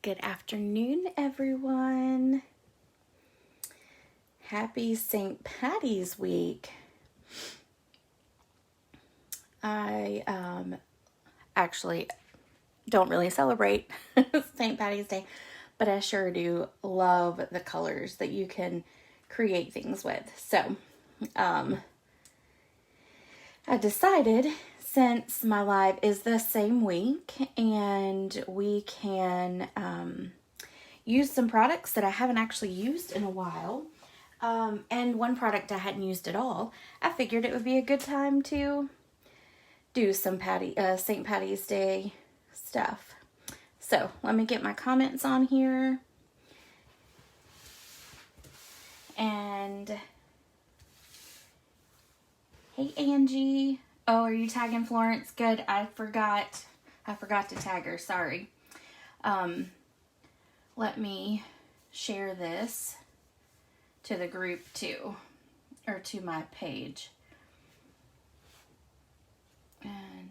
Good afternoon, everyone. Happy St. Patty's Week. I actually don't really celebrate St. Patty's Day, but I sure do love the colors that you can create things with. So, I decided, since my live is the same week and we can use some products that I haven't actually used in a while, and one product I hadn't used at all, I figured it would be a good time to do some St. Patty's Day stuff. So let me get my comments on here. And hey, Angie. Oh, are you tagging Florence? Good. I forgot to tag her. Sorry. Let me share this to the group too, or to my page. And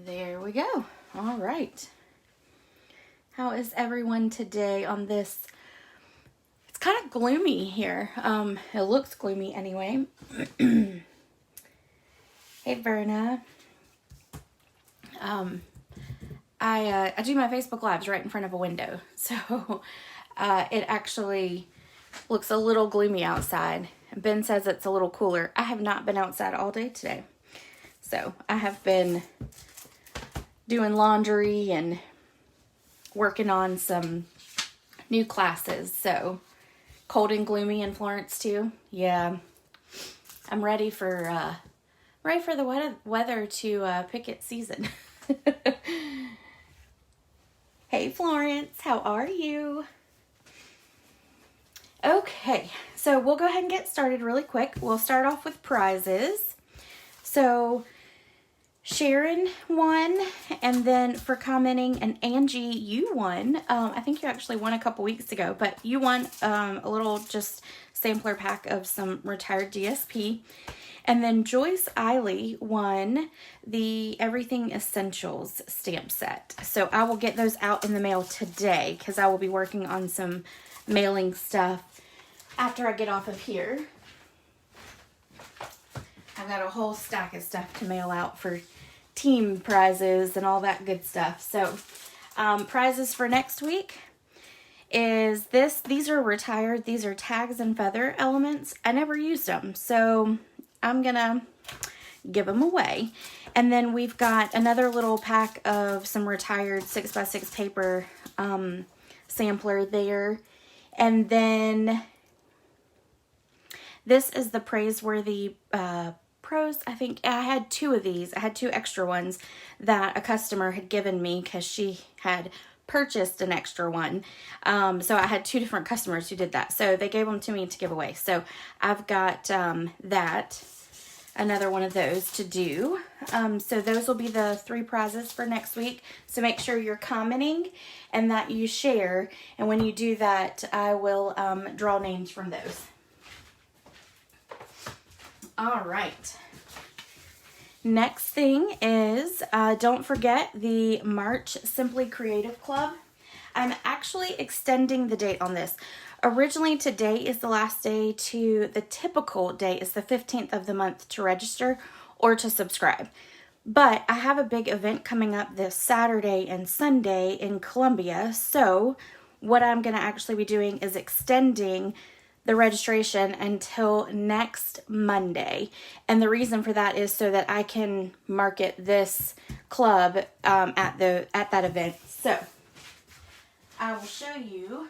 there we go. All right. How is everyone today on this? It's kind of gloomy here. It looks gloomy anyway. Hey, Verna. I do my Facebook Lives right in front of a window, so it actually looks a little gloomy outside. Ben says it's a little cooler. I have not been outside all day today, so I have been doing laundry and working on some new classes. So cold and gloomy in Florence too. Yeah, I'm ready for the weather to pick its season. Hey, Florence, how are you? Okay, so we'll go ahead and get started really quick. We'll start off with prizes. So Sharon won, and then for commenting, and Angie, you won. I think you actually won a couple weeks ago, but you won a little just sampler pack of some retired DSP. And then Joyce Eiley won the Everything Essentials stamp set. So I will get those out in the mail today because I will be working on some mailing stuff after I get off of here. I've got a whole stack of stuff to mail out for team prizes and all that good stuff. So prizes for next week is this. These are retired. These are tags and feather elements. I never used them, so I'm gonna give them away. And then we've got another little pack of some retired 6x6 paper sampler there. And then this is the Praiseworthy Pros. I think I had two of these. I had two extra ones that a customer had given me because she had purchased an extra one. So I had two different customers who did that. So they gave them to me to give away. So I've got another one of those to do. So those will be the 3 prizes for next week. So make sure you're commenting and that you share. And when you do that, I will draw names from those. All right. Next thing is, don't forget the March Simply Creative Club. I'm actually extending the date on this. Originally, today is the last day to, the typical date is the 15th of the month to register or to subscribe. But I have a big event coming up this Saturday and Sunday in Columbia. So what I'm going to actually be doing is extending the registration until next Monday. And the reason for that is so that I can market this club at that event. So I will show you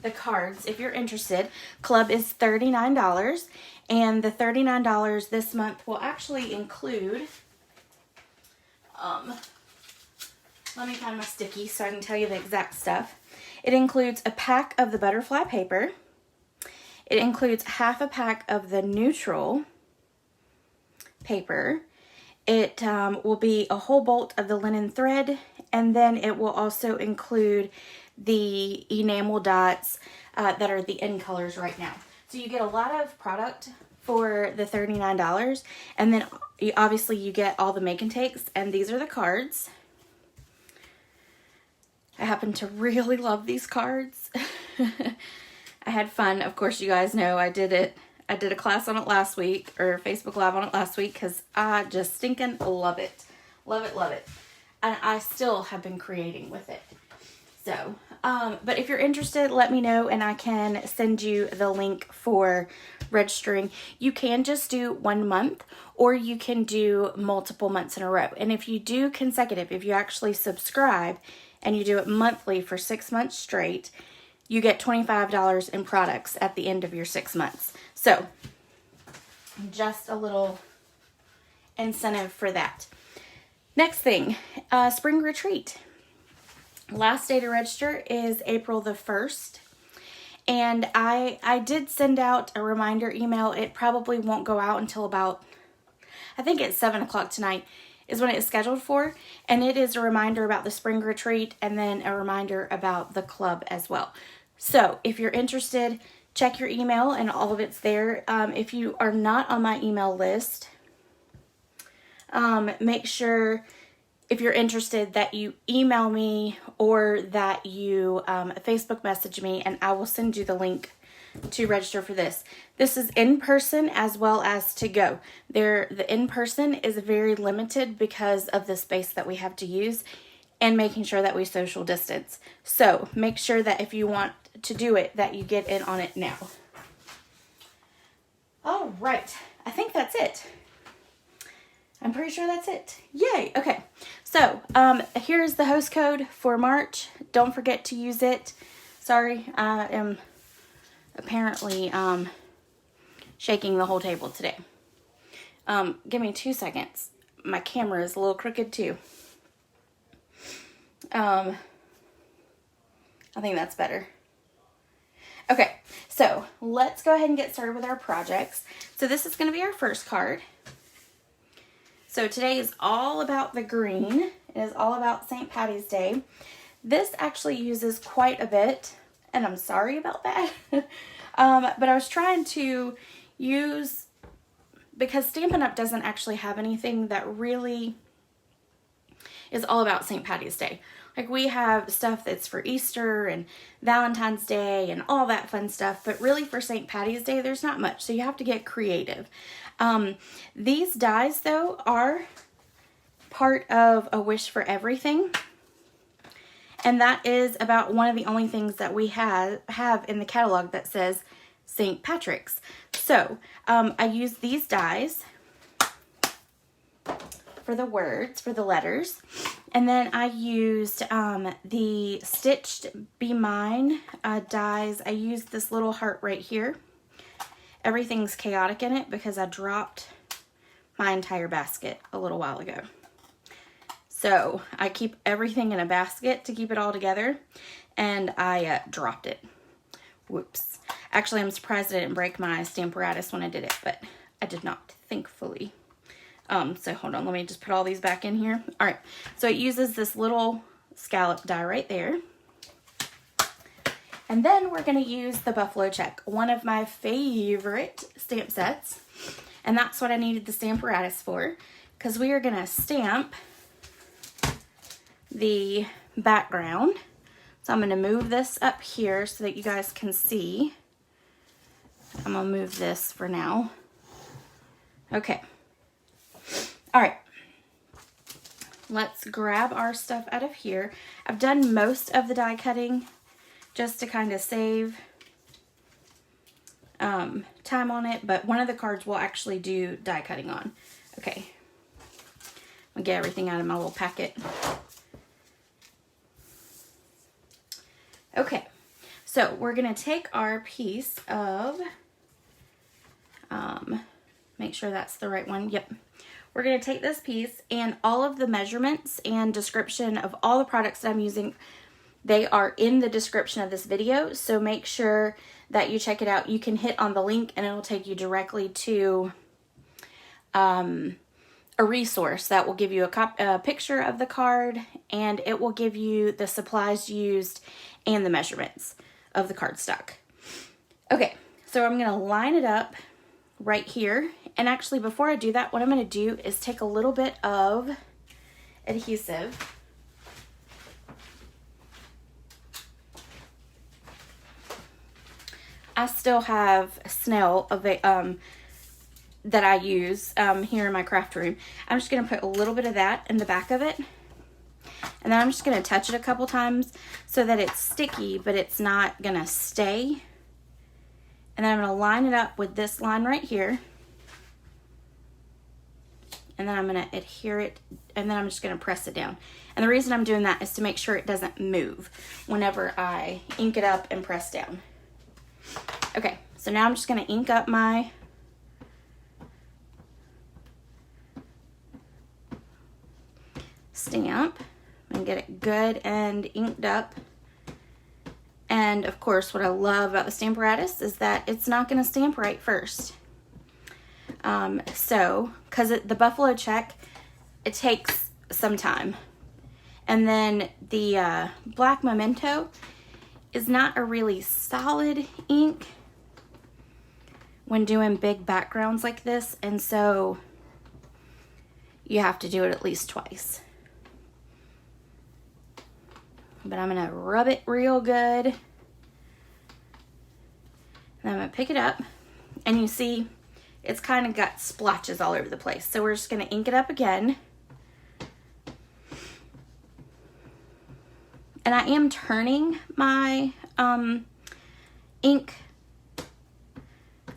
the cards if you're interested. Club is $39, and the $39 this month will actually include let me find my sticky so I can tell you the exact stuff. It includes a pack of the butterfly paper. It includes half a pack of the neutral paper. It will be a whole bolt of the linen thread, and then it will also include the enamel dots that are the end colors right now. So you get a lot of product for the $39, and then obviously you get all the make and takes, and these are the cards. I happen to really love these cards. I had fun. Of course, you guys know I did it. I did a class on it last week, or Facebook Live on it last week, because I just stinking love it. Love it, love it. And I still have been creating with it. So, but if you're interested, let me know and I can send you the link for registering. You can just do 1 month, or you can do multiple months in a row. And if you do consecutive, if you actually subscribe and you do it monthly for 6 months straight, you get $25 in products at the end of your 6 months. So, just a little incentive for that. Next thing, spring retreat. Last day to register is April the 1st. And I did send out a reminder email. It probably won't go out until about, I think it's 7 o'clock tonight is when it is scheduled for. And it is a reminder about the spring retreat and then a reminder about the club as well. So if you're interested, check your email and all of it's there. If you are not on my email list, make sure, if you're interested, that you email me or that you Facebook message me, and I will send you the link to register for this. This is in person as well as to go. The in person is very limited because of the space that we have to use and making sure that we social distance. So make sure that if you want to do it, that you get in on it now. All right, I think that's it. I'm pretty sure that's it. Yay. Okay. So, here's the host code for March. Don't forget to use it. Sorry, I am apparently shaking the whole table today. Give me 2 seconds. My camera is a little crooked too. I think that's better. Okay, so let's go ahead and get started with our projects. So this is going to be our first card. So today is all about the green. It is all about St. Patty's Day. This actually uses quite a bit, and I'm sorry about that. But I was trying to use, because Stampin' Up! Doesn't actually have anything that really is all about St. Patty's Day. Like, we have stuff that's for Easter and Valentine's Day and all that fun stuff, but really for St. Patty's Day, there's not much, so you have to get creative. These dies, though, are part of A Wish for Everything, and that is about one of the only things that we have in the catalog that says St. Patrick's. So, I use these dies for the words, for the letters. And then I used the Stitched Be Mine dies. I used this little heart right here. Everything's chaotic in it because I dropped my entire basket a little while ago. So I keep everything in a basket to keep it all together, and I dropped it. Whoops. Actually, I'm surprised I didn't break my Stamparatus when I did it, but I did not, thankfully. So hold on, let me just put all these back in here. All right, so it uses this little scallop die right there. And then we're gonna use the Buffalo Check, one of my favorite stamp sets. And that's what I needed the Stamparatus for, because we are gonna stamp the background. So I'm gonna move this up here so that you guys can see. I'm gonna move this for now. Okay. All right, let's grab our stuff out of here. I've done most of the die cutting just to kind of save time on it, but one of the cards we'll actually do die cutting on. Okay, I'll get everything out of my little packet. Okay, so we're gonna take our piece of, make sure that's the right one. Yep. We're going to take this piece, and all of the measurements and description of all the products that I'm using, they are in the description of this video, so make sure that you check it out. You can hit on the link and it'll take you directly to a resource that will give you a picture of the card, and it will give you the supplies used and the measurements of the cardstock. Okay, so I'm going to line it up right here. And actually, before I do that, what I'm going to do is take a little bit of adhesive I still have a snail of a, that I use here in my craft room. I'm just going to put a little bit of that in the back of it. And then I'm just going to touch it a couple times so that it's sticky, but it's not going to stay. And then I'm going to line it up with this line right here. And then I'm going to adhere it, and then I'm just going to press it down. And the reason I'm doing that is to make sure it doesn't move whenever I ink it up and press down. Okay, so now I'm just going to ink up my stamp and get it good and inked up. And of course, what I love about the Stamparatus is that it's not going to stamp right first. Because the buffalo check, it takes some time. And then the black memento is not a really solid ink when doing big backgrounds like this. And so you have to do it at least twice. But I'm going to rub it real good. And I'm going to pick it up. And you see, it's kind of got splotches all over the place. So we're just going to ink it up again. And I am turning my ink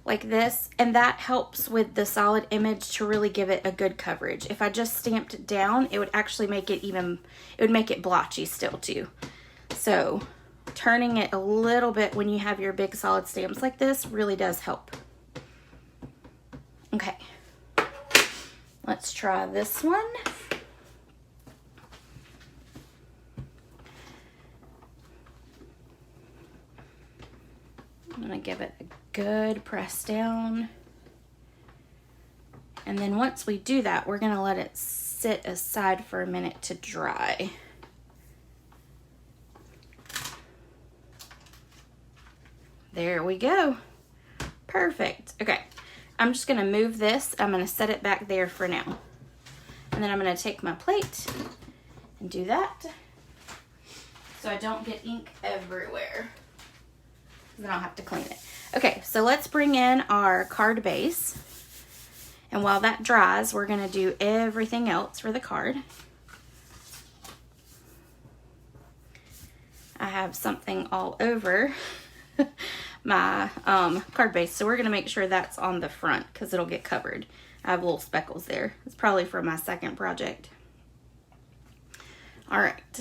like this. And that helps with the solid image to really give it a good coverage. If I just stamped it down, it would actually make it it would make it blotchy still too. So turning it a little bit when you have your big solid stamps like this really does help. Okay, let's try this one. I'm gonna give it a good press down. And then once we do that, we're gonna let it sit aside for a minute to dry. There we go. Perfect. Okay, I'm just gonna move this. I'm gonna set it back there for now. And then I'm gonna take my plate and do that so I don't get ink everywhere. Then I'll have to clean it. Okay, so let's bring in our card base. And while that dries, we're gonna do everything else for the card. I have something all over my card base, so we're gonna make sure that's on the front because it'll get covered. I have little speckles there. It's probably for my second project. All right.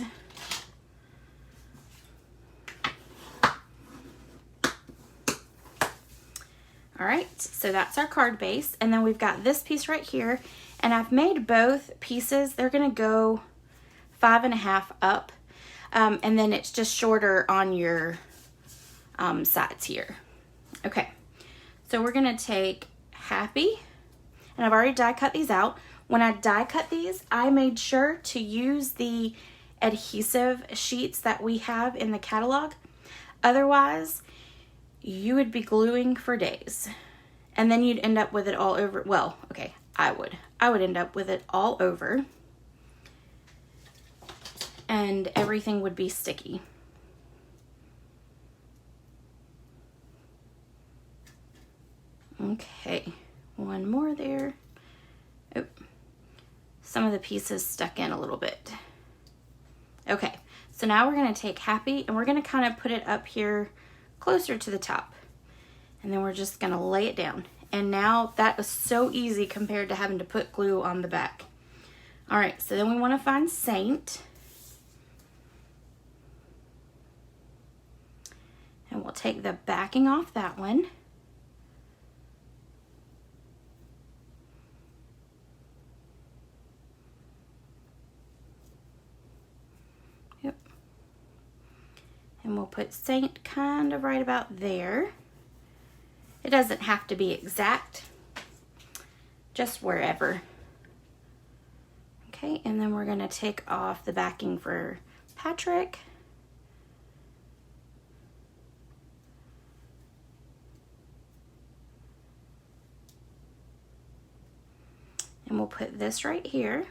All right, so that's our card base. And then we've got this piece right here. And I've made both pieces. They're gonna go 5.5 up. And then it's just shorter on your sides here. Okay, so we're gonna take Happy. And I've already die cut these out. When I die cut these, I made sure to use the adhesive sheets that we have in the catalog. Otherwise, you would be gluing for days. And then you'd end up with it all over. Well, okay, I would end up with it all over. And everything would be sticky. Okay, one more there. Oh, some of the pieces stuck in a little bit. Okay, so now we're gonna take Happy and we're gonna kind of put it up here closer to the top. And then we're just gonna lay it down. And now that was so easy compared to having to put glue on the back. All right, so then we wanna find Saint. And we'll take the backing off that one. Yep. And we'll put Saint kind of right about there. It doesn't have to be exact, just wherever. Okay, and then we're gonna take off the backing for Patrick. And we'll put this right here.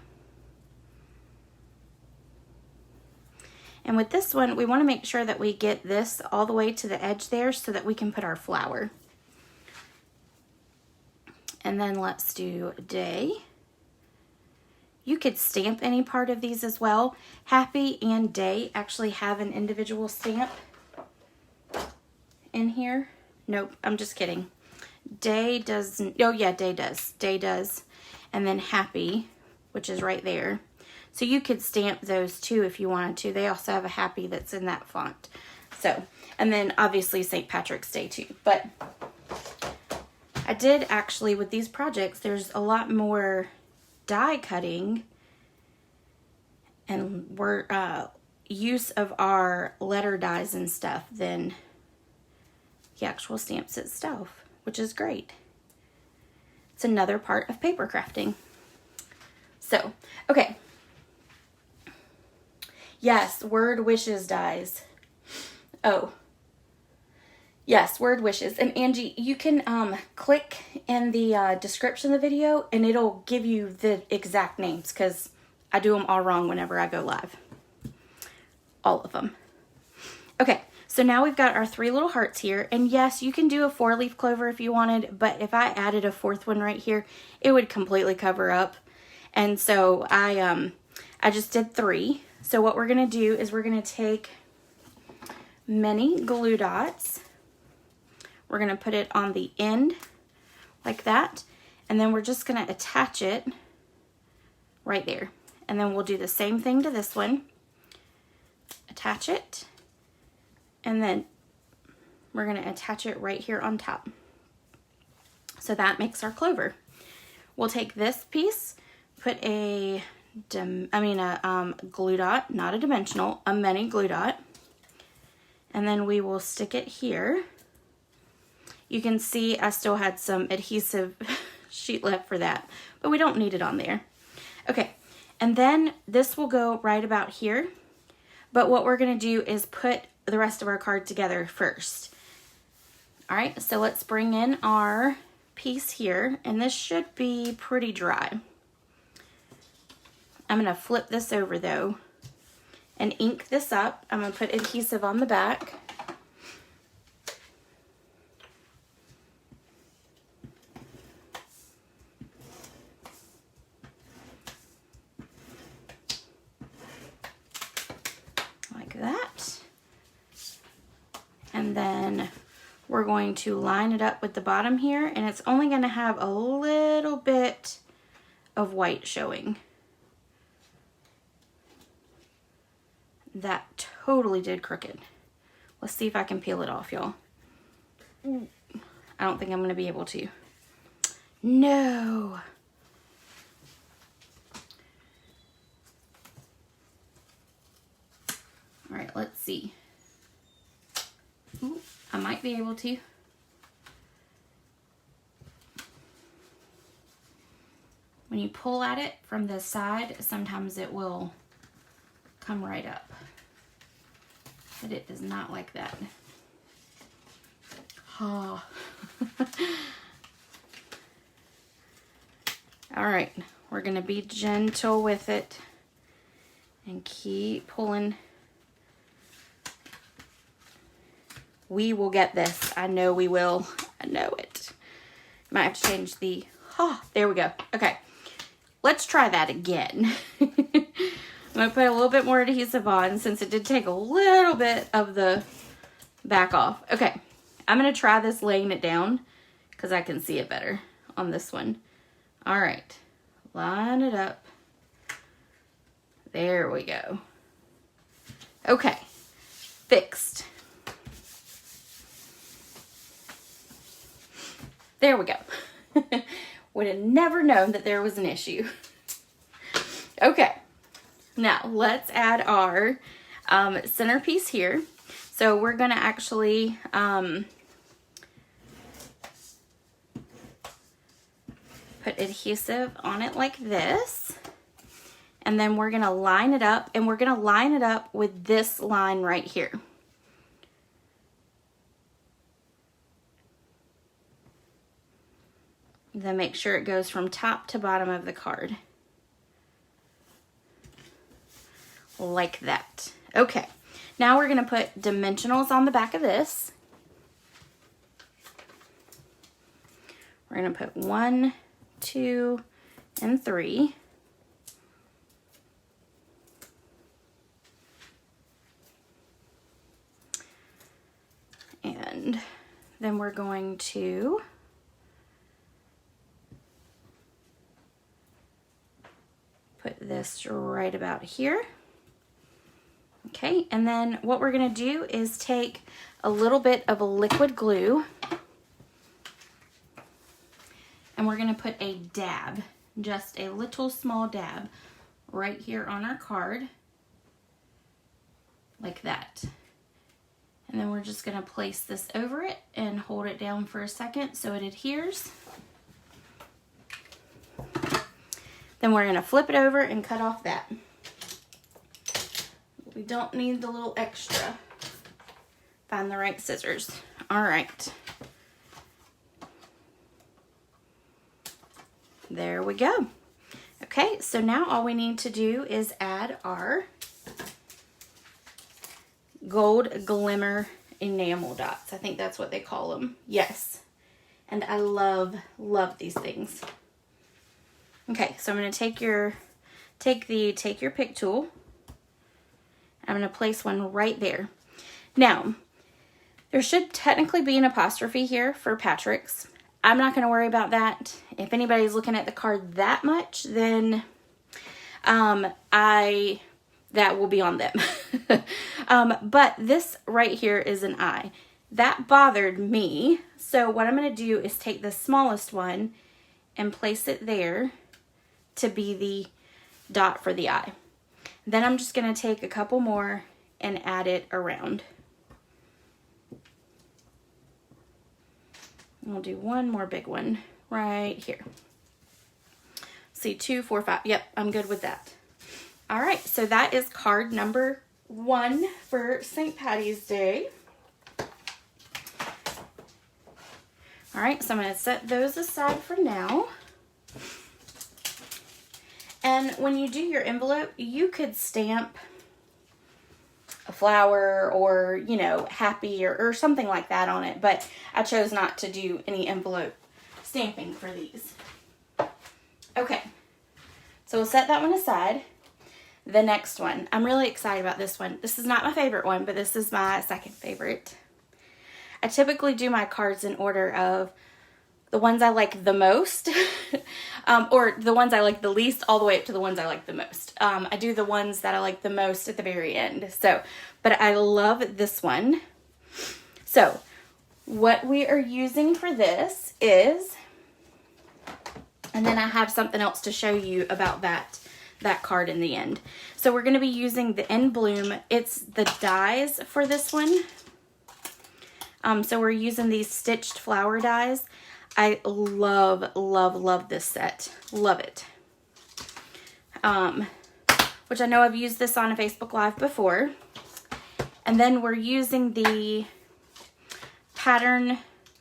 And with this one, we want to make sure that we get this all the way to the edge there so that we can put our flower. And then let's do day. You could stamp any part of these as well. Happy and day actually have an individual stamp in here. Nope, I'm just kidding. Day doesn't, oh yeah, day does. Day does. And then happy, which is right there. So you could stamp those too if you wanted to. They also have a happy that's in that font. So, and then obviously St. Patrick's Day too. But I did actually, with these projects, there's a lot more die cutting and use of our letter dies and stuff than the actual stamps itself, which is great. It's another part of paper crafting. So, okay. Yes, word wishes dies. Oh. Yes, word wishes. And Angie, you can click in the description of the video and it'll give you the exact names because I do them all wrong whenever I go live. All of them. Okay, so now we've got our 3 little hearts here. And yes, you can do a 4-leaf clover if you wanted, but if I added a 4th one right here, it would completely cover up. And so I just did 3. So what we're going to do is we're going to take many glue dots. We're going to put it on the end like that. And then we're just going to attach it right there. And then we'll do the same thing to this one. Attach it. And then we're going to attach it right here on top. So that makes our clover. We'll take this piece, put a glue dot, not a dimensional, a mini glue dot. And then we will stick it here. You can see I still had some adhesive sheet left for that, but we don't need it on there. Okay, and then this will go right about here. But what we're gonna do is put the rest of our card together first. All right, so let's bring in our piece here, and this should be pretty dry. I'm gonna flip this over though and ink this up. I'm gonna put adhesive on the back. Like that. And then we're going to line it up with the bottom here, and it's only gonna have a little bit of white showing. That totally did crooked. Let's see if I can peel it off, y'all. I don't think I'm going to be able to. No. All right, let's see. Ooh, I might be able to. When you pull at it from this side, sometimes it will come right up. But it does not like that. Oh. All right, we're gonna be gentle with it and keep pulling. We will get this. I know we will. I know it. Might have to change the, there we go. Okay, let's try that again. I'm going to put a little bit more adhesive on since it did take a little bit of the back off. Okay, I'm going to try this laying it down because I can see it better on this one. All right, line it up. There we go. Okay, fixed. There we go. Would have never known that there was an issue. Okay. Now, let's add our centerpiece here. So we're going to actually put adhesive on it like this. And then we're going to line it up, and we're going to line it up with this line right here. Then make sure it goes from top to bottom of the card. Like that. Okay, Now we're going to put dimensionals on the back of this. We're going to put 1, 2, and 3. And then we're going to put this right about here. Okay, and then what we're going to do is take a little bit of a liquid glue and we're going to put a dab, just a little small dab, right here on our card, like that. And then we're just going to place this over it and hold it down for a second so it adheres. Then we're going to flip it over and cut off that. We don't need the little extra. Find the right scissors. All right. There we go. Okay, so now all we need to do is add our gold glimmer enamel dots. I think that's what they call them. Yes. And I love these things. Okay, so I'm going to take your pick tool. I'm going to place one right there. Now, there should technically be an apostrophe here for Patrick's. I'm not going to worry about that. If anybody's looking at the card that much, then that will be on them. But this right here is an I. That bothered me. So what I'm going to do is take the smallest one and place it there to be the dot for the I. Then I'm just going to take a couple more and add it around. We'll do one more big one right here. See, 2, 4, 5. Yep, I'm good with that. All right, so that is card number 1 for St. Patty's Day. All right, so I'm going to set those aside for now. And when you do your envelope, you could stamp a flower or, you know, happy or something like that on it. But I chose not to do any envelope stamping for these. Okay, so we'll set that one aside. The next one, I'm really excited about this one. This is not my favorite one, but this is my second favorite. I typically do my cards in order of the ones I like the most, or the ones I like the least, all the way up to the ones I like the most. I do the ones that I like the most at the very end. So, but I love this one. So, what we are using for this is, and then I have something else to show you about that card in the end. So we're going to be using the In Bloom. It's the dies for this one. So we're using these stitched flower dies. I love this set. Love it. Which I know I've used this on a Facebook Live before. And then we're using the pattern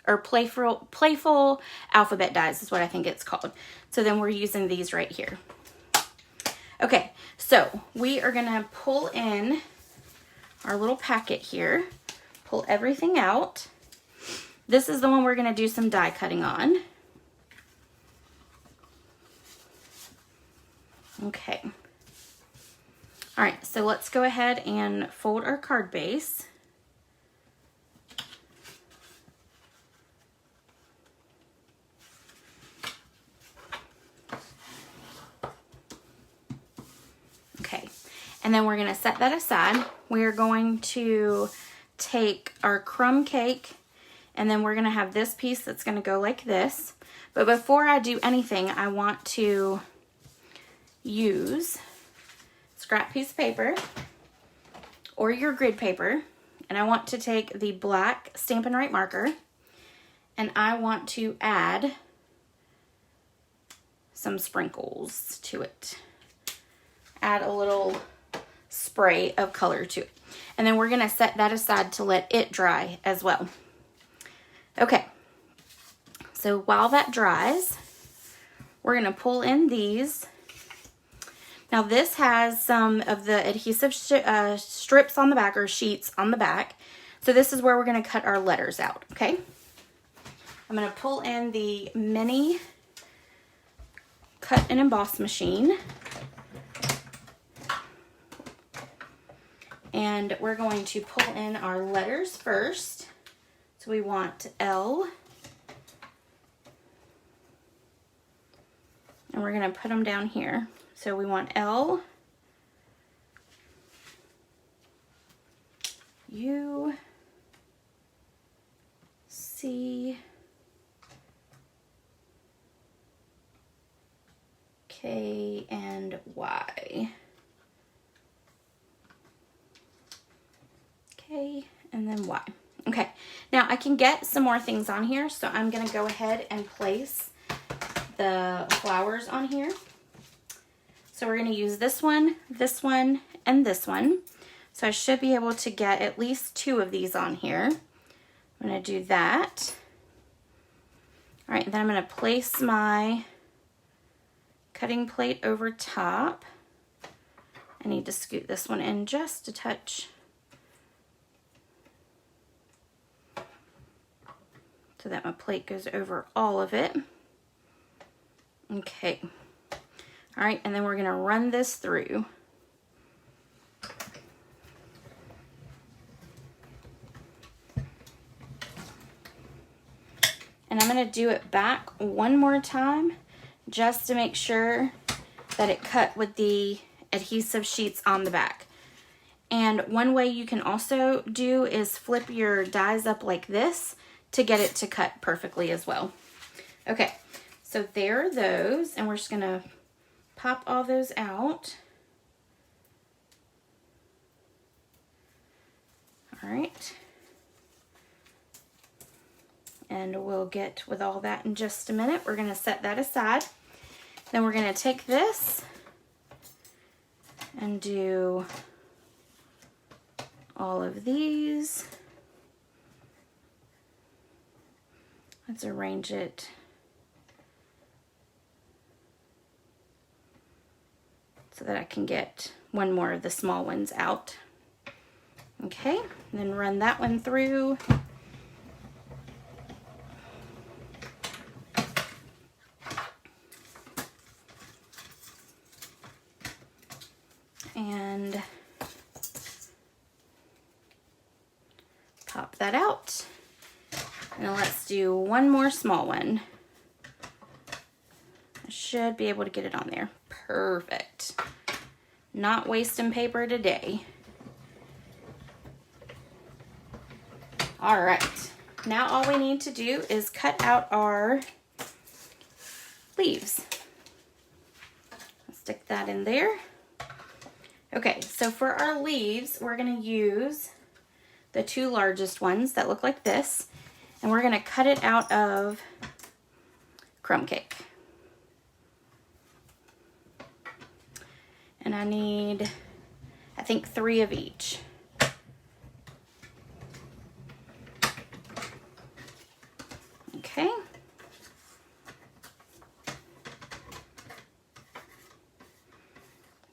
or playful alphabet dies is what I think it's called. So then we're using these right here. Okay, so we are gonna pull in our little packet here, pull everything out. This is the one we're gonna do some die cutting on. Okay. All right, so let's go ahead and fold our card base. Okay, and then we're going to set that aside. We're going to take our crumb cake, and then we're going to have this piece that's going to go like this. But before I do anything, I want to use scrap piece of paper or your grid paper, and I want to take the black Stampin' Right marker, and I want to add some sprinkles to it. Add a little spray of color to it. And then we're going to set that aside to let it dry as well. Okay, so while that dries, we're going to pull in these. Now this has some of the adhesive strips on the back, or sheets on the back. So this is where we're going to cut our letters out, okay? I'm going to pull in the mini cut and emboss machine. And we're going to pull in our letters first. So we want L. And we're going to put them down here. So we want L, U, C, K, and Y. K, and then Y. Okay, now I can get some more things on here, so I'm going to go ahead and place the flowers on here. So we're going to use this one, and this one. So I should be able to get at least 2 of these on here. I'm going to do that. All right, then I'm going to place my cutting plate over top. I need to scoot this one in just a touch, so that my plate goes over all of it. Okay. All right, and then we're going to run this through. And I'm going to do it back one more time just to make sure that it cut with the adhesive sheets on the back. And one way you can also do is flip your dies up like this to get it to cut perfectly as well. Okay, so there are those, and we're just going to pop all those out. All right. And we'll get with all that in just a minute. We're going to set that aside. Then we're going to take this and do all of these. Let's arrange it so that I can get one more of the small ones out. Okay, and then run that one through. And pop that out. And let's do one more small one. I should be able to get it on there. Perfect. Not wasting paper today. All right. Now all we need to do is cut out our leaves. Let's stick that in there. Okay, so for our leaves, we're going to use the 2 largest ones that look like this, and we're going to cut it out of crumb cake. And I need, I think, 3 of each. Okay.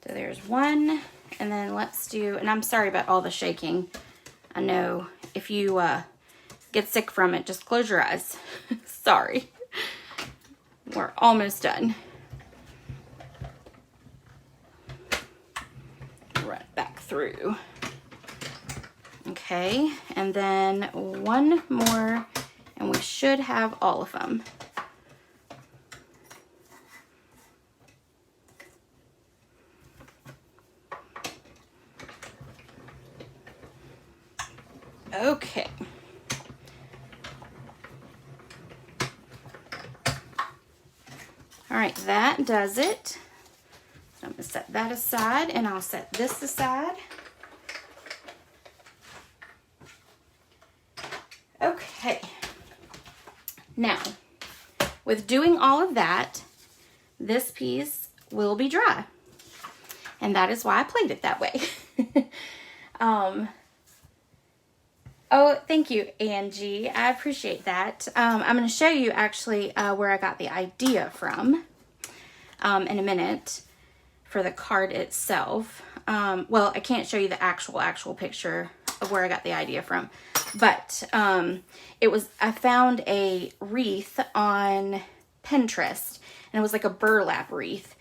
So there's one, and then let's do, and I'm sorry about all the shaking. I know if you get sick from it, just close your eyes. Sorry. We're almost done. Run it back through. Okay, and then one more, and we should have all of them. Okay. All right, that does it. So I'm going to set that aside, and I'll set this aside. Okay. Now, with doing all of that, this piece will be dry. And that is why I played it that way. Oh, thank you, Angie. I appreciate that. I'm going to show you actually where I got the idea from in a minute for the card itself. Well, I can't show you the actual picture of where I got the idea from, but I found a wreath on Pinterest, and it was like a burlap wreath,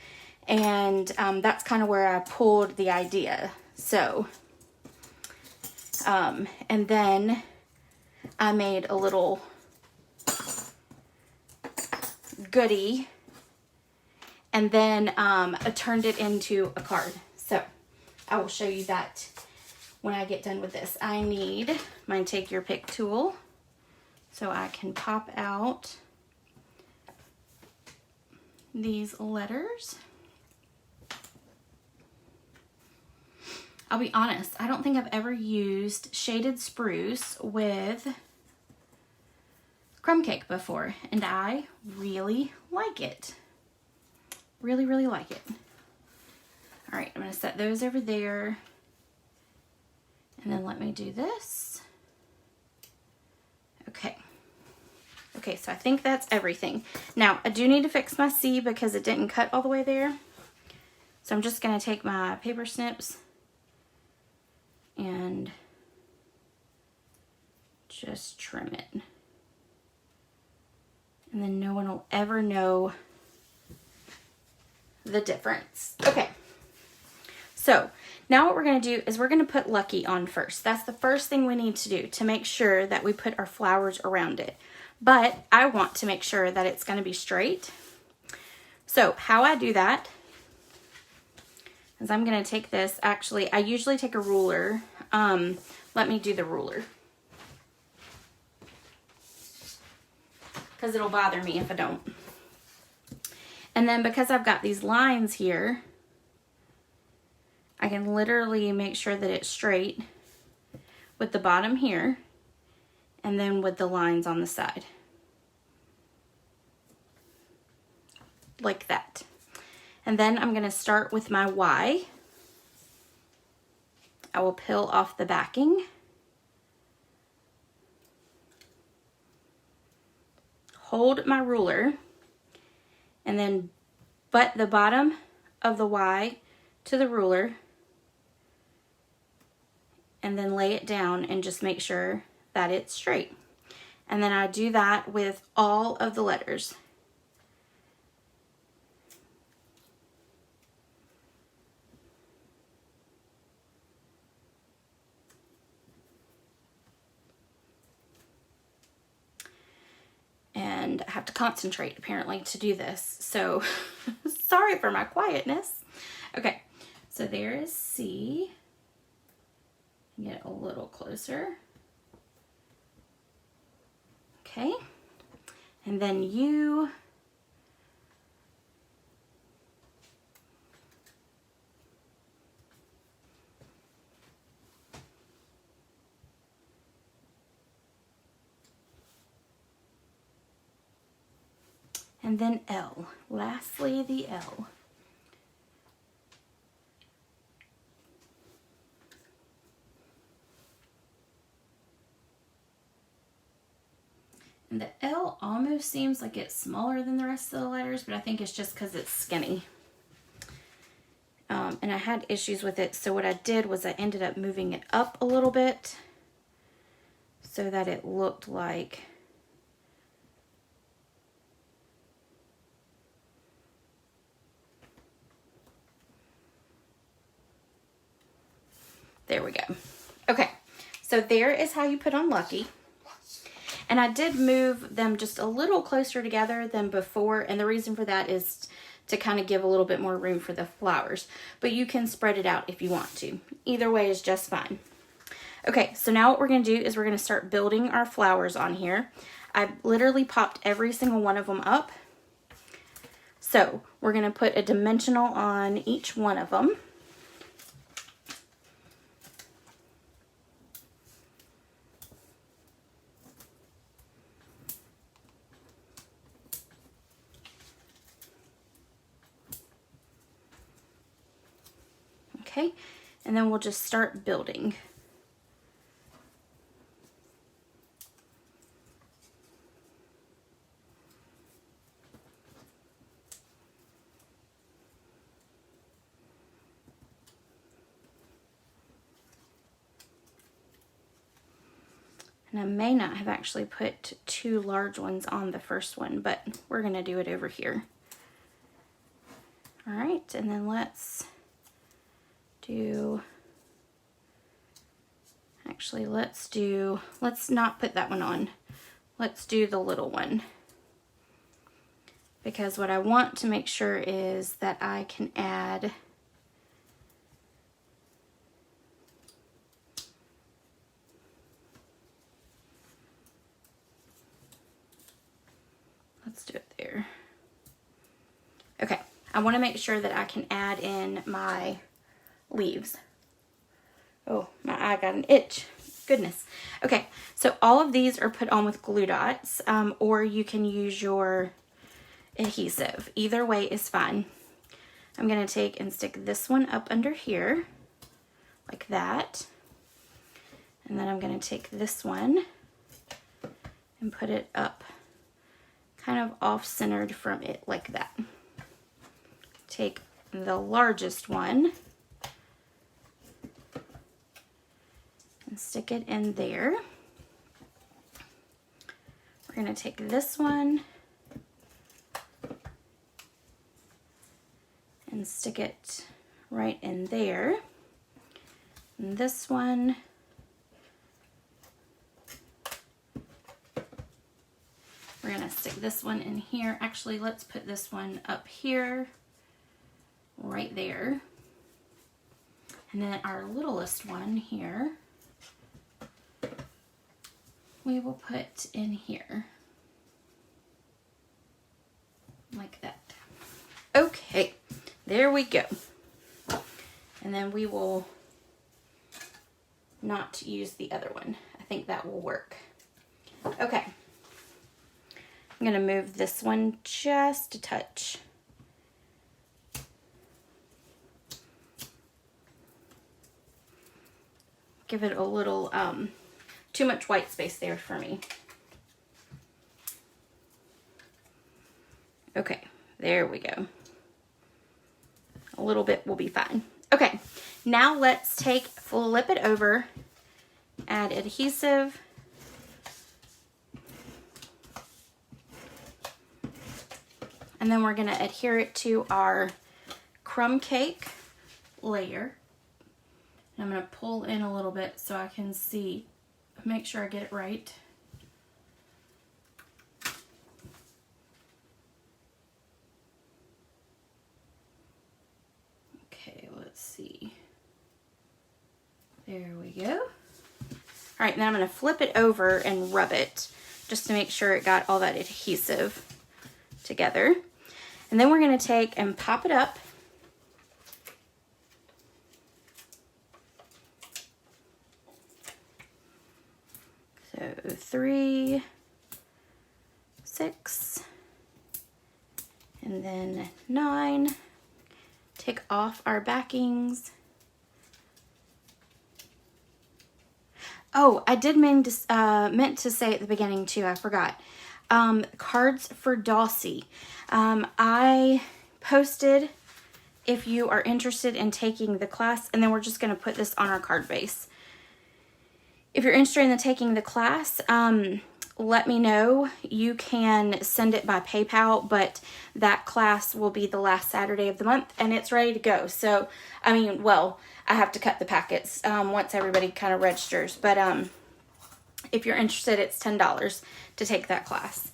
and that's kind of where I pulled the idea. So and then I made a little goodie, and then I turned it into a card. So I will show you that when I get done with this. I need my Take Your Pick tool so I can pop out these letters. I'll be honest, I don't think I've ever used shaded spruce with crumb cake before, and I really like it. Really, really like it. All right, I'm gonna set those over there, and then let me do this. Okay. Okay, so I think that's everything. Now, I do need to fix my C because it didn't cut all the way there. So I'm just gonna take my paper snips and just trim it. And then no one will ever know the difference. Okay, so now what we're going to do is we're going to put Lucky on first. That's the first thing we need to do to make sure that we put our flowers around it. But I want to make sure that it's going to be straight. So how I do that is I'm going to take this. Actually, I usually take a ruler. Let me do the ruler, because it'll bother me if I don't. And then because I've got these lines here, I can literally make sure that it's straight with the bottom here and then with the lines on the side. Like that. And then I'm going to start with my Y. I will peel off the backing. Hold my ruler and then butt the bottom of the Y to the ruler and then lay it down and just make sure that it's straight. And then I do that with all of the letters. And I have to concentrate apparently to do this. So sorry for my quietness. Okay, so there is C. Get a little closer. Okay, and then U. And then L. Lastly, the L. And the L almost seems like it's smaller than the rest of the letters, but I think it's just because it's skinny. And I had issues with it, so what I did was I ended up moving it up a little bit so that it looked like there we go. Okay, so there is how you put on Lucky. And I did move them just a little closer together than before, and the reason for that is to kind of give a little bit more room for the flowers. But you can spread it out if you want to. Either way is just fine. Okay, so now what we're going to do is we're going to start building our flowers on here. I literally popped every single one of them up. So we're going to put a dimensional on each one of them. Okay, and then we'll just start building. And I may not have actually put 2 large ones on the first one, but we're gonna do it over here. All right, and then let's do, actually let's not put that one on. Let's do the little one. Because what I want to make sure is that I can add let's do it there. Okay, I want to make sure that I can add in my leaves. Oh, my eye got an itch. Goodness. Okay, so all of these are put on with glue dots, or you can use your adhesive. Either way is fine. I'm going to take and stick this one up under here, like that. And then I'm going to take this one and put it up kind of off-centered from it, like that. Take the largest one and stick it in there. We're going to take this one and stick it right in there. And this one, we're gonna stick this one in here. Actually, let's put this one up here, right there. And then our littlest one here, we will put in here, like that. Okay. There we go. And then we will not use the other one. I think that will work. Okay. I'm going to move this one just a touch. Give it a little, too much white space there for me. Okay, there we go. A little bit will be fine. Okay, now let's flip it over, add adhesive, and then we're gonna adhere it to our crumb cake layer. And I'm gonna pull in a little bit so I can see, make sure I get it right. See. There we go. All right, now I'm going to flip it over and rub it just to make sure it got all that adhesive together. And then we're going to take and pop it up. So 3, 6, and then 9. Take off our backings. Oh, I did meant to say at the beginning too, I forgot. Cards for Dossie. I posted if you are interested in taking the class, and then we're just going to put this on our card base. If you're interested in taking the class, let me know. You can send it by PayPal, but that class will be the last Saturday of the month and it's ready to go. So, I mean, well, I have to cut the packets once everybody kind of registers. But if you're interested, it's $10 to take that class.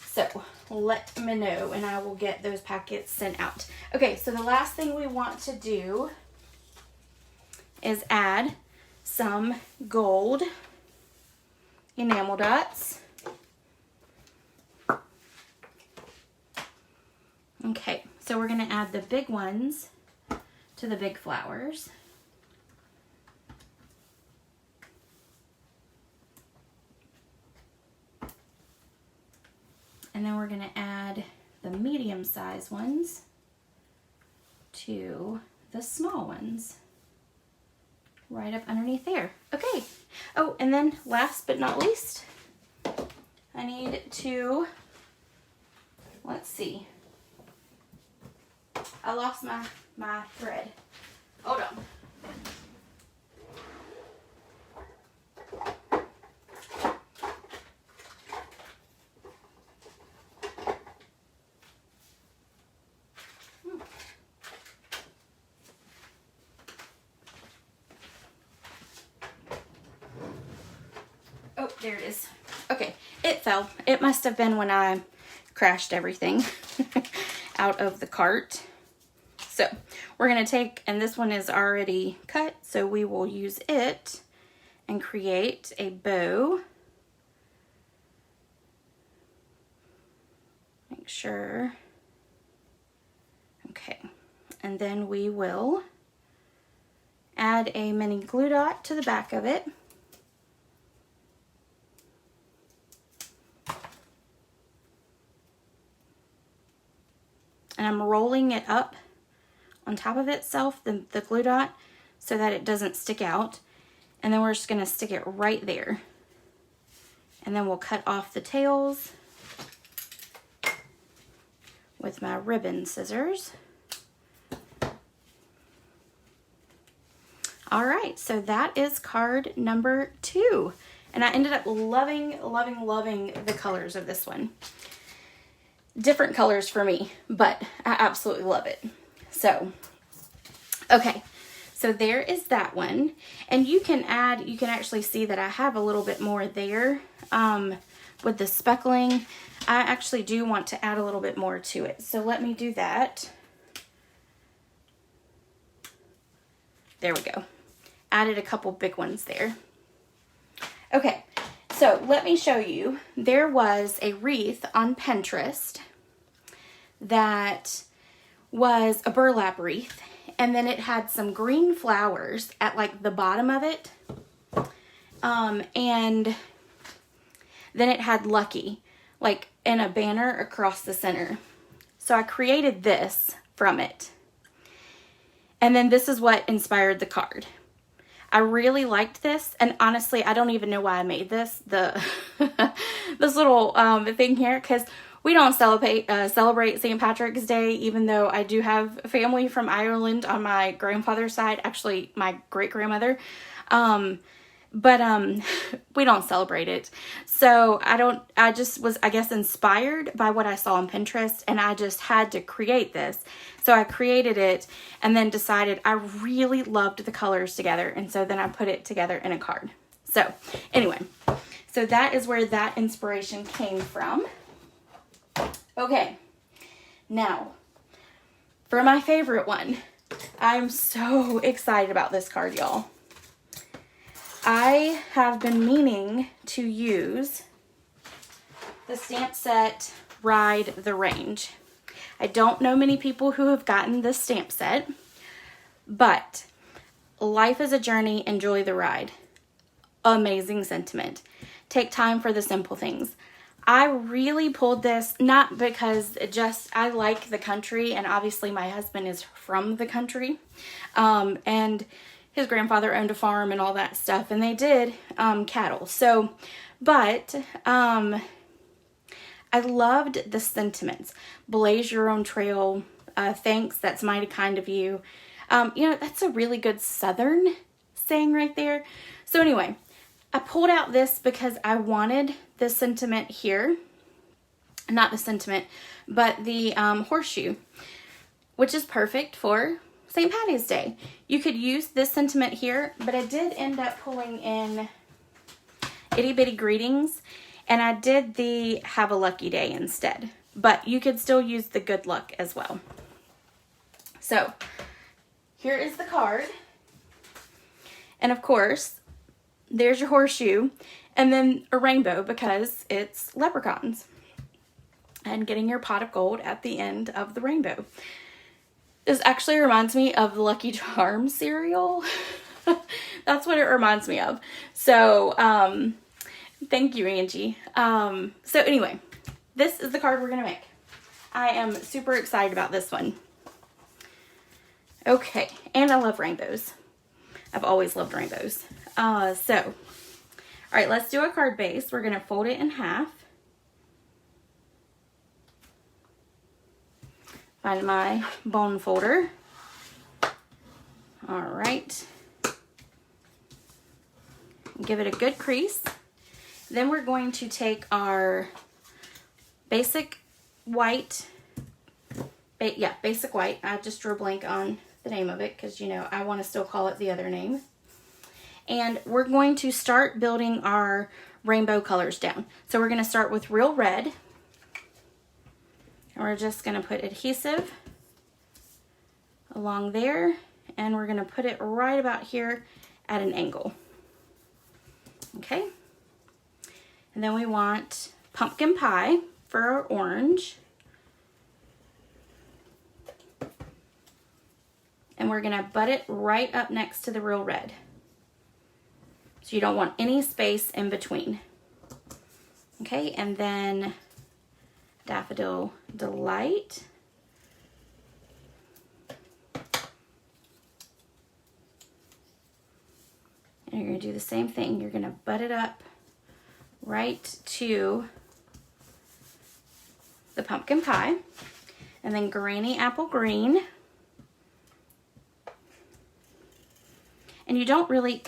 So let me know and I will get those packets sent out. Okay, so the last thing we want to do is add some gold enamel dots. Okay, so we're going to add the big ones to the big flowers. And then we're going to add the medium-sized ones to the small ones right up underneath there. Okay. Oh, and then last but not least, I need to, let's see. I lost my thread. Hold on. Oh, there it is. Okay, it fell. It must have been when I crashed everything out of the cart. So we're going to take, and this one is already cut, so we will use it and create a bow. Make sure. Okay, and then we will add a mini glue dot to the back of it. And I'm rolling it up on top of itself, the glue dot, so that it doesn't stick out. And then we're just gonna stick it right there. And then we'll cut off the tails with my ribbon scissors. All right, so that is card number 2. And I ended up loving, loving, loving the colors of this one. Different colors for me, but I absolutely love it. So, okay, so there is that one. And you can add, you can actually see that I have a little bit more there with the speckling. I actually do want to add a little bit more to it. So let me do that. There we go. Added a couple big ones there. Okay, so let me show you. There was a wreath on Pinterest that was a burlap wreath, and then it had some green flowers at like the bottom of it, and then it had Lucky like in a banner across the center. So I created this from it, and then this is what inspired the card. I really liked this, and honestly, I don't even know why I made this, this little thing here, because we don't celebrate St. Patrick's Day, even though I do have family from Ireland on my grandfather's side, actually my great-grandmother, but we don't celebrate it. So I just was, I guess, inspired by what I saw on Pinterest, and I just had to create this. So I created it and then decided I really loved the colors together, and so then I put it together in a card. So anyway, so that is where that inspiration came from. Okay, now for my favorite one. I'm so excited about this card, y'all. I have been meaning to use the stamp set Ride the Range. I don't know many people who have gotten this stamp set, but life is a journey, enjoy the ride. Amazing sentiment. Take time for the simple things. I really pulled this, not because I like the country, and obviously my husband is from the country, and his grandfather owned a farm and all that stuff, and they did cattle. So, but I loved the sentiments. Blaze your own trail. Thanks, that's mighty kind of you. You know, that's a really good Southern saying right there. So anyway, I pulled out this because I wanted the sentiment here. Not the sentiment, but the horseshoe, which is perfect for St. Patty's Day. You could use this sentiment here, but I did end up pulling in Itty Bitty Greetings, and I did the Have a Lucky Day instead. But you could still use the good luck as well. So, here is the card. And of course, there's your horseshoe, and then a rainbow because it's leprechauns. And getting your pot of gold at the end of the rainbow. This actually reminds me of the Lucky Charms cereal. That's what it reminds me of. So, thank you, Angie. So anyway, this is the card we're going to make. I am super excited about this one. Okay, and I love rainbows. I've always loved rainbows. All right, let's do a card base. We're going to fold it in half. Find my bone folder. All right. Give it a good crease. Then we're going to take our basic white. Basic white. I just drew a blank on the name of it because, you know, I want to still call it the other name. And we're going to start building our rainbow colors down. So we're going to start with real red. And we're just going to put adhesive along there, and we're going to put it right about here at an angle. Okay. And then we want pumpkin pie for our orange. And we're going to butt it right up next to the real red. So you don't want any space in between. Okay, and then Daffodil Delight. And you're going to do the same thing. You're going to butt it up right to the pumpkin pie. And then Granny Apple Green. And you don't really,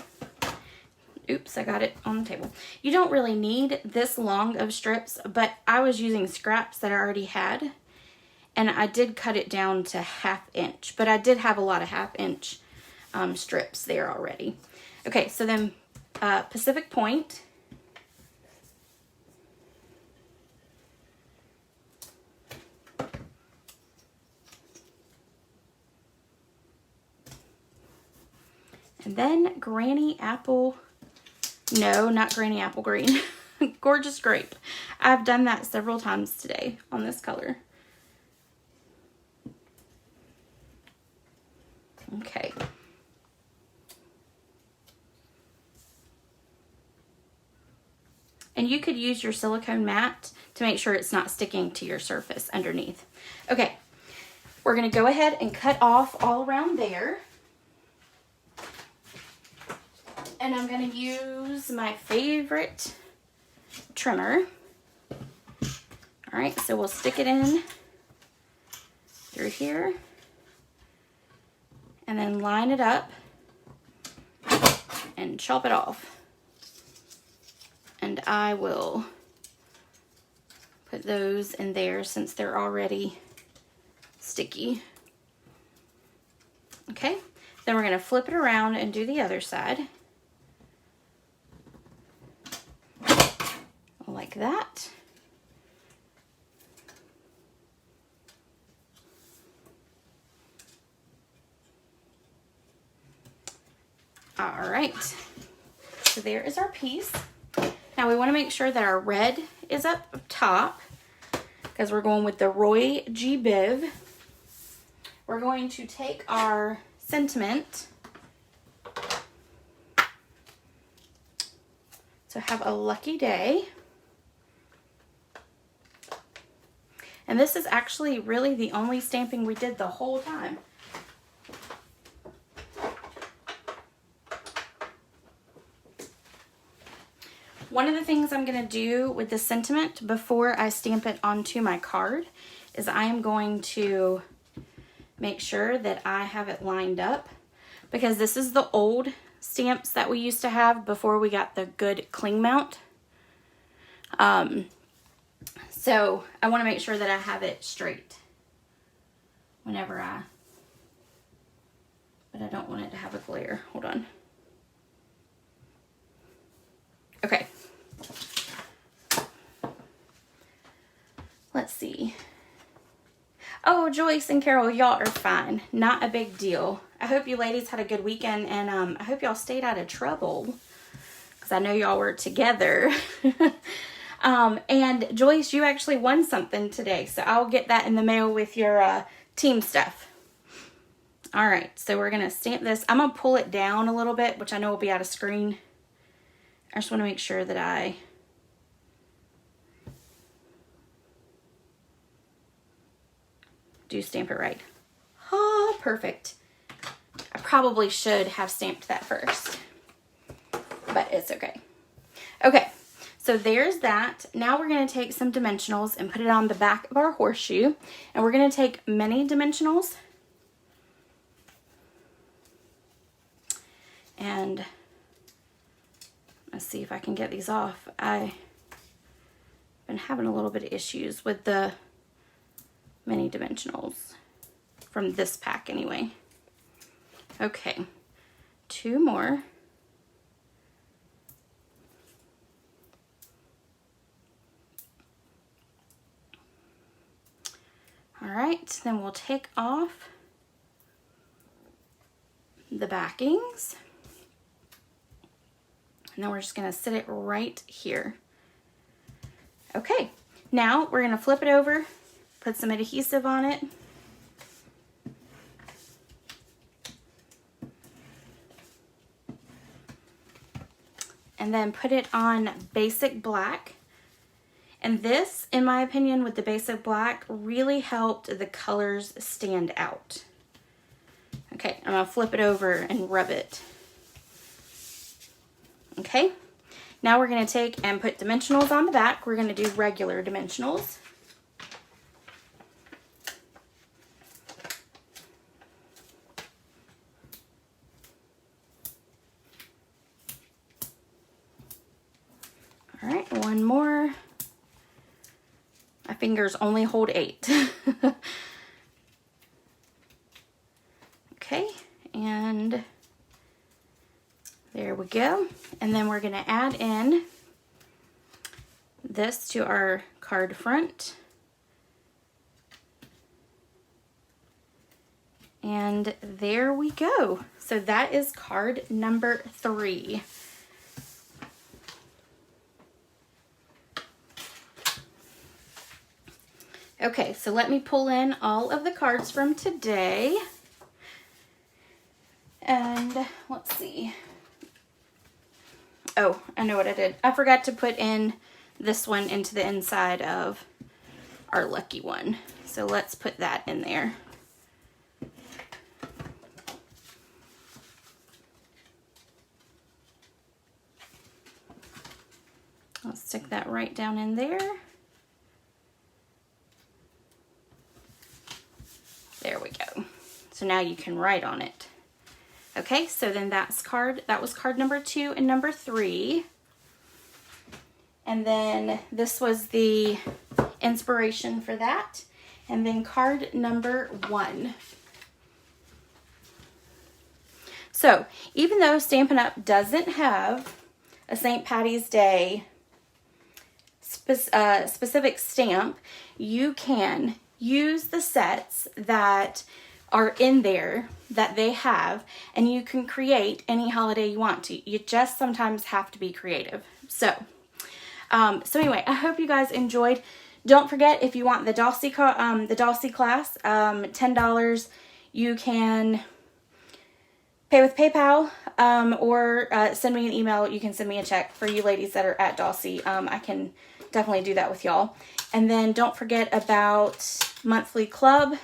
oops, I got it on the table. You don't really need this long of strips, but I was using scraps that I already had. And I did cut it down to 1/2 inch, but I did have a lot of 1/2 inch strips there already. Okay, so then Pacific Point. And then Granny Apple, no, not Granny Apple Green, Gorgeous Grape. I've done that several times today on this color. Okay. And you could use your silicone mat to make sure it's not sticking to your surface underneath. Okay, we're gonna go ahead and cut off all around there. And I'm gonna use my favorite trimmer. All right, so we'll stick it in through here and then line it up and chop it off. And I will put those in there since they're already sticky. Okay, then we're gonna flip it around and do the other side. Like that. All right, so there is our piece. Now we want to make sure that our red is up top because we're going with the Roy G. Biv. We're going to take our sentiment. So have a lucky day. And this is actually really the only stamping we did the whole time. One of the things I'm going to do with the sentiment before I stamp it onto my card is I am going to make sure that I have it lined up, because this is the old stamps that we used to have before we got the good cling mount. So I want to make sure that I have it straight whenever but I don't want it to have a glare. Hold on. Okay. Let's see. Oh, Joyce and Carol, y'all are fine. Not a big deal. I hope you ladies had a good weekend, and I hope y'all stayed out of trouble, because I know y'all were together. And Joyce, you actually won something today, so I'll get that in the mail with your team stuff. All right, so we're gonna stamp this. I'm gonna pull it down a little bit, which I know will be out of screen. I just want to make sure that I do stamp it right. Oh, perfect. I probably should have stamped that first, but it's okay. Okay, so there's that. Now we're going to take some dimensionals and put it on the back of our horseshoe, and we're going to take many dimensionals and let's see if I can get these off. I've been having a little bit of issues with the mini dimensionals from this pack anyway. Okay, 2 more. All right, then we'll take off the backings. And then we're just gonna sit it right here. Okay, now we're gonna flip it over, put some adhesive on it. And then put it on basic black. And this, in my opinion, with the basic black, really helped the colors stand out. Okay, I'm gonna flip it over and rub it. Okay, now we're gonna take and put dimensionals on the back. We're gonna do regular dimensionals. All right, one more. My fingers only hold 8. Okay, and there we go. And then we're gonna add in this to our card front. And there we go. So that is card number 3. Okay, so let me pull in all of the cards from today. And let's see. Oh, I know what I did. I forgot to put in this one into the inside of our lucky one. So let's put that in there. I'll stick that right down in there. There we go. So now you can write on it. Okay, so then that was card number 2 and number 3. And then this was the inspiration for that. And then card number 1. So even though Stampin' Up! Doesn't have a St. Patty's Day specific stamp, you can use the sets that are in there that they have, and you can create any holiday you want to. You just sometimes have to be creative. So anyway, I hope you guys enjoyed. Don't forget, if you want the Dulcie class, $10. You can pay with PayPal or send me an email. You can send me a check for you ladies that are at Dulcie. I can definitely do that with y'all. And then don't forget about monthly club.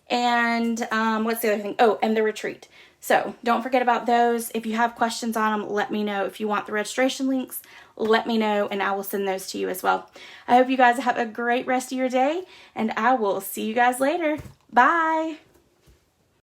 And what's the other thing? Oh, and the retreat. So don't forget about those. If you have questions on them, let me know. If you want the registration links, let me know, and I will send those to you as well. I hope you guys have a great rest of your day, and I will see you guys later. Bye.